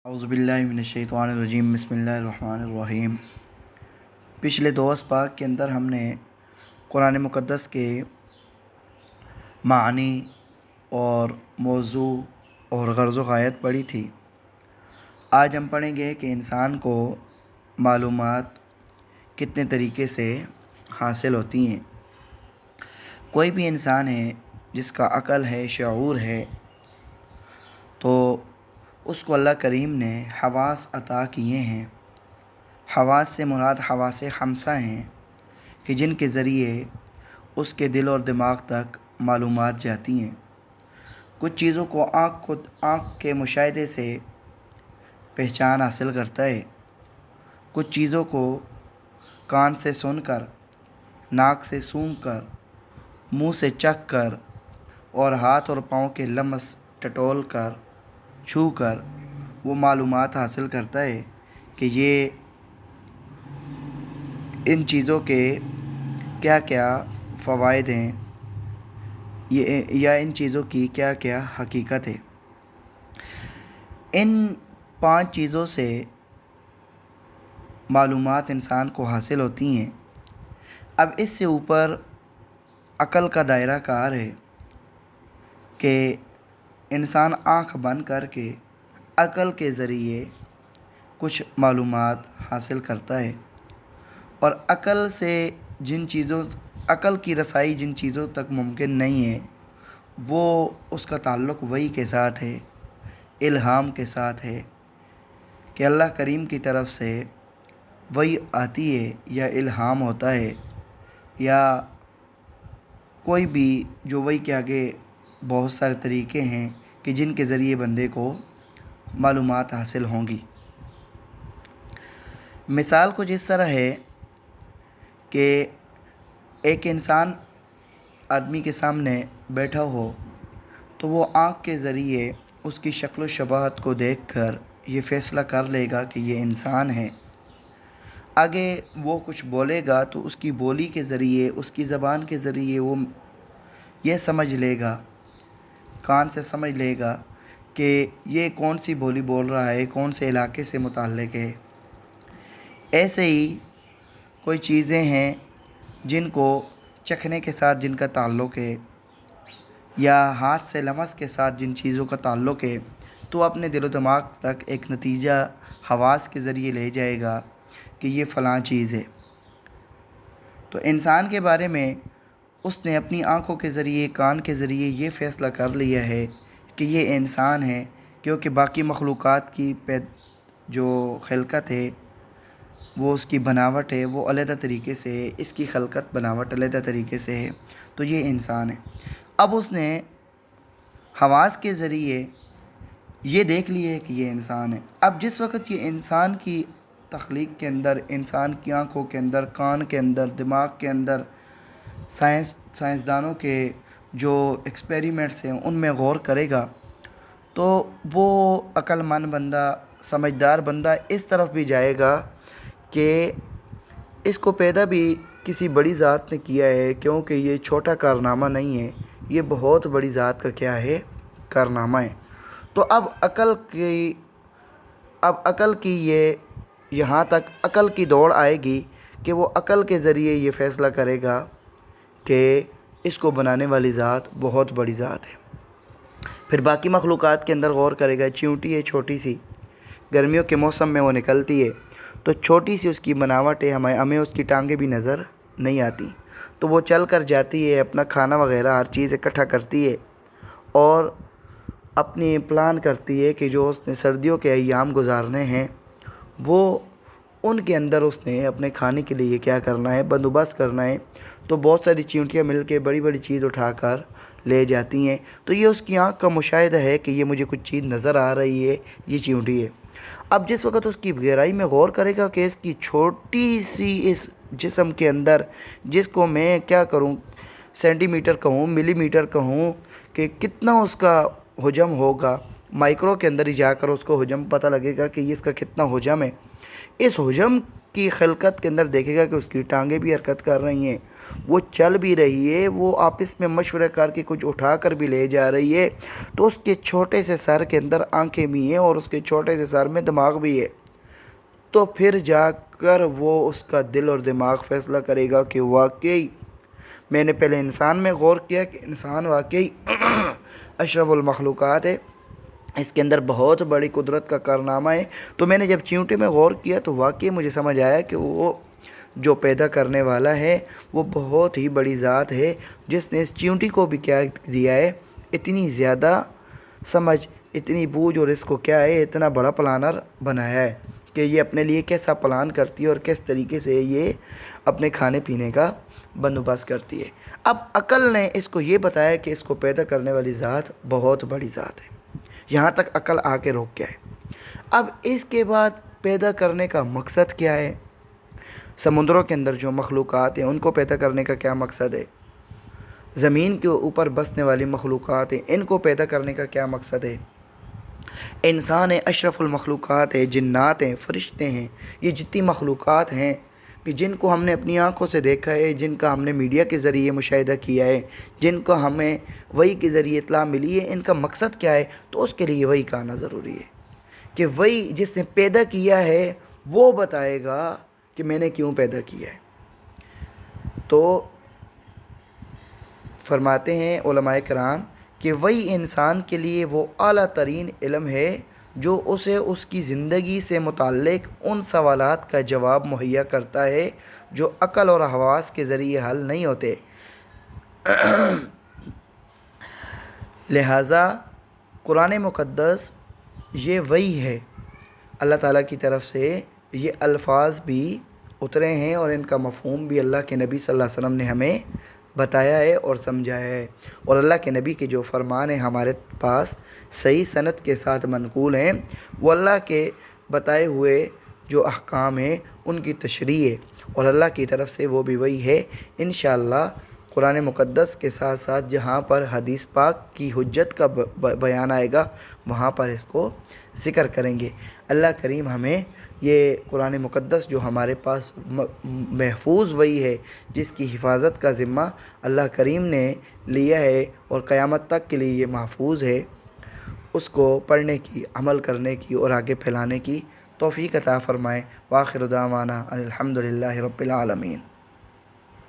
اعوذ باللہ من الشیطان الرجیم بسم اللہ الرحمن الرحیم۔ پچھلے دوست پاک کے اندر ہم نے قرآن مقدس کے معنی اور موضوع اور غرض و غایت پڑھی تھی۔ آج ہم پڑھیں گے کہ انسان کو معلومات کتنے طریقے سے حاصل ہوتی ہیں۔ کوئی بھی انسان ہے جس کا عقل ہے، شعور ہے، تو اس کو اللہ کریم نے حواس عطا کیے ہیں۔ حواس سے مراد حواس خمسہ ہیں کہ جن کے ذریعے اس کے دل اور دماغ تک معلومات جاتی ہیں۔ کچھ چیزوں کو آنکھ کے مشاہدے سے پہچان حاصل کرتا ہے، کچھ چیزوں کو کان سے سن کر، ناک سے سونگھ کر، منہ سے چکھ کر اور ہاتھ اور پاؤں کے لمس ٹٹول کر، چھو کر وہ معلومات حاصل کرتا ہے کہ یہ ان چیزوں کے کیا کیا فوائد ہیں، یا ان چیزوں کی کیا کیا حقیقت ہے۔ ان 5 چیزوں سے معلومات انسان کو حاصل ہوتی ہیں۔ اب اس سے اوپر عقل کا دائرہ کار ہے کہ انسان آنکھ بند کر کے عقل کے ذریعے کچھ معلومات حاصل کرتا ہے، اور عقل کی رسائی جن چیزوں تک ممکن نہیں ہے وہ اس کا تعلق وحی کے ساتھ ہے، الہام کے ساتھ ہے کہ اللہ کریم کی طرف سے وحی آتی ہے یا الہام ہوتا ہے، یا کوئی بھی جو وحی کے آگے بہت سارے طریقے ہیں کہ جن کے ذریعے بندے کو معلومات حاصل ہوں گی۔ مثال کچھ اس طرح ہے کہ ایک انسان آدمی کے سامنے بیٹھا ہو تو وہ آنکھ کے ذریعے اس کی شکل و شباہت کو دیکھ کر یہ فیصلہ کر لے گا کہ یہ انسان ہے۔ آگے وہ کچھ بولے گا تو اس کی بولی کے ذریعے، اس کی زبان کے ذریعے وہ یہ سمجھ لے گا، کان سے سمجھ لے گا کہ یہ کون سی بولی بول رہا ہے، کون سے علاقے سے متعلق ہے۔ ایسے ہی کوئی چیزیں ہیں جن کو چکھنے کے ساتھ جن کا تعلق ہے، یا ہاتھ سے لمس کے ساتھ جن چیزوں کا تعلق ہے، تو اپنے دل و دماغ تک ایک نتیجہ حواس کے ذریعے لے جائے گا کہ یہ فلاں چیز ہے۔ تو انسان کے بارے میں اس نے اپنی آنکھوں کے ذریعے، کان کے ذریعے یہ فیصلہ کر لیا ہے کہ یہ انسان ہے، کیونکہ باقی مخلوقات کی جو خلقت ہے، وہ اس کی بناوٹ ہے، وہ علیحدہ طریقے سے ہے، اس کی خلقت بناوٹ علیحدہ طریقے سے ہے، تو یہ انسان ہے۔ اب اس نے حواس کے ذریعے یہ دیکھ لیا ہے کہ یہ انسان ہے۔ اب جس وقت یہ انسان کی تخلیق کے اندر، انسان کی آنکھوں کے اندر، کان کے اندر، دماغ کے اندر سائنسدانوں کے جو ایکسپیریمنٹس ہیں ان میں غور کرے گا، تو وہ عقل مند بندہ، سمجھدار بندہ اس طرف بھی جائے گا کہ اس کو پیدا بھی کسی بڑی ذات نے کیا ہے، کیونکہ یہ چھوٹا کارنامہ نہیں ہے، یہ بہت بڑی ذات کا کیا ہے، کارنامہ ہے۔ تو اب عقل کی یہاں تک عقل کی دوڑ آئے گی کہ وہ عقل کے ذریعے یہ فیصلہ کرے گا کہ اس کو بنانے والی ذات بہت بڑی ذات ہے۔ پھر باقی مخلوقات کے اندر غور کرے گا، چیونٹی ہے چھوٹی سی، گرمیوں کے موسم میں وہ نکلتی ہے، تو چھوٹی سی اس کی بناوٹ ہے، ہمیں اس کی ٹانگیں بھی نظر نہیں آتی، تو وہ چل کر جاتی ہے، اپنا کھانا وغیرہ ہر چیز اکٹھا کرتی ہے، اور اپنی پلان کرتی ہے کہ جو اس نے سردیوں کے ایام گزارنے ہیں وہ ان کے اندر اس نے اپنے کھانے کے لیے کیا کرنا ہے، بندوبست کرنا ہے۔ تو بہت ساری چیونٹیاں مل کے بڑی بڑی چیز اٹھا کر لے جاتی ہیں، تو یہ اس کی آنکھ کا مشاہدہ ہے کہ یہ مجھے کچھ چیز نظر آ رہی ہے، یہ چیونٹی ہے۔ اب جس وقت اس کی گہرائی میں غور کرے گا کہ اس کی چھوٹی سی اس جسم کے اندر، جس کو میں کیا کروں، سینٹی میٹر کہوں، ملی میٹر کہوں، کہ کتنا اس کا حجم ہوگا، مائکرو کے اندر ہی جا کر اس کو حجم پتہ لگے گا کہ یہ اس کا کتنا حجم ہے۔ اس حجم کی خلقت کے اندر دیکھے گا کہ اس کی ٹانگیں بھی حرکت کر رہی ہیں، وہ چل بھی رہی ہے، وہ آپس میں مشورہ کر کے کچھ اٹھا کر بھی لے جا رہی ہے، تو اس کے چھوٹے سے سر کے اندر آنکھیں بھی ہیں اور اس کے چھوٹے سے سر میں دماغ بھی ہے۔ تو پھر جا کر وہ اس کا دل اور دماغ فیصلہ کرے گا کہ واقعی میں نے پہلے انسان میں غور کیا کہ انسان واقعی اشرف المخلوقات ہے، اس کے اندر بہت بڑی قدرت کا کارنامہ ہے۔ تو میں نے جب چیونٹی میں غور کیا تو واقعی مجھے سمجھ آیا کہ وہ جو پیدا کرنے والا ہے وہ بہت ہی بڑی ذات ہے، جس نے اس چیونٹی کو بھی کیا دیا ہے، اتنی زیادہ سمجھ، اتنی بوجھ، اور اس کو کیا ہے، اتنا بڑا پلانر بنایا ہے کہ یہ اپنے لیے کیسا پلان کرتی ہے اور کس طریقے سے یہ اپنے کھانے پینے کا بندوبست کرتی ہے۔ اب عقل نے اس کو یہ بتایا کہ اس کو پیدا کرنے والی ذات بہت بڑی ذات ہے، یہاں تک عقل آ کے روک گیا ہے۔ اب اس کے بعد پیدا کرنے کا مقصد کیا ہے؟ سمندروں کے اندر جو مخلوقات ہیں ان کو پیدا کرنے کا کیا مقصد ہے؟ زمین کے اوپر بسنے والی مخلوقات ہیں، ان کو پیدا کرنے کا کیا مقصد ہے؟ انسان اشرف المخلوقات ہے، جنات ہیں، فرشتے ہیں، یہ جتنی مخلوقات ہیں کہ جن کو ہم نے اپنی آنکھوں سے دیکھا ہے، جن کا ہم نے میڈیا کے ذریعے مشاہدہ کیا ہے، جن کو ہمیں وحی کے ذریعے اطلاع ملی ہے، ان کا مقصد کیا ہے؟ تو اس کے لیے وحی کا آنا ضروری ہے کہ وہی جس نے پیدا کیا ہے وہ بتائے گا کہ میں نے کیوں پیدا کیا ہے۔ تو فرماتے ہیں علماء کرام کہ وہی انسان کے لیے وہ اعلیٰ ترین علم ہے جو اسے اس کی زندگی سے متعلق ان سوالات کا جواب مہیا کرتا ہے جو عقل اور حواس کے ذریعے حل نہیں ہوتے۔ لہٰذا قرآن مقدس یہ وحی ہے، اللہ تعالیٰ کی طرف سے یہ الفاظ بھی اترے ہیں اور ان کا مفہوم بھی اللہ کے نبی صلی اللہ علیہ وسلم نے ہمیں بتایا ہے اور سمجھایا ہے، اور اللہ کے نبی کے جو فرمان ہیں ہمارے پاس صحیح سند کے ساتھ منقول ہیں، وہ اللہ کے بتائے ہوئے جو احکام ہیں ان کی تشریح ہے، اور اللہ کی طرف سے وہ بھی وہی ہے۔ انشاءاللہ قرآن مقدس کے ساتھ ساتھ جہاں پر حدیث پاک کی حجت کا بیان آئے گا وہاں پر اس کو ذکر کریں گے۔ اللہ کریم ہمیں یہ قرآن مقدس جو ہمارے پاس محفوظ وحی ہے، جس کی حفاظت کا ذمہ اللہ کریم نے لیا ہے اور قیامت تک کے لیے یہ محفوظ ہے، اس کو پڑھنے کی، عمل کرنے کی اور آگے پھیلانے کی توفیق عطا فرمائے۔ وآخر دعوانا ان الحمد للہ رب العالمین۔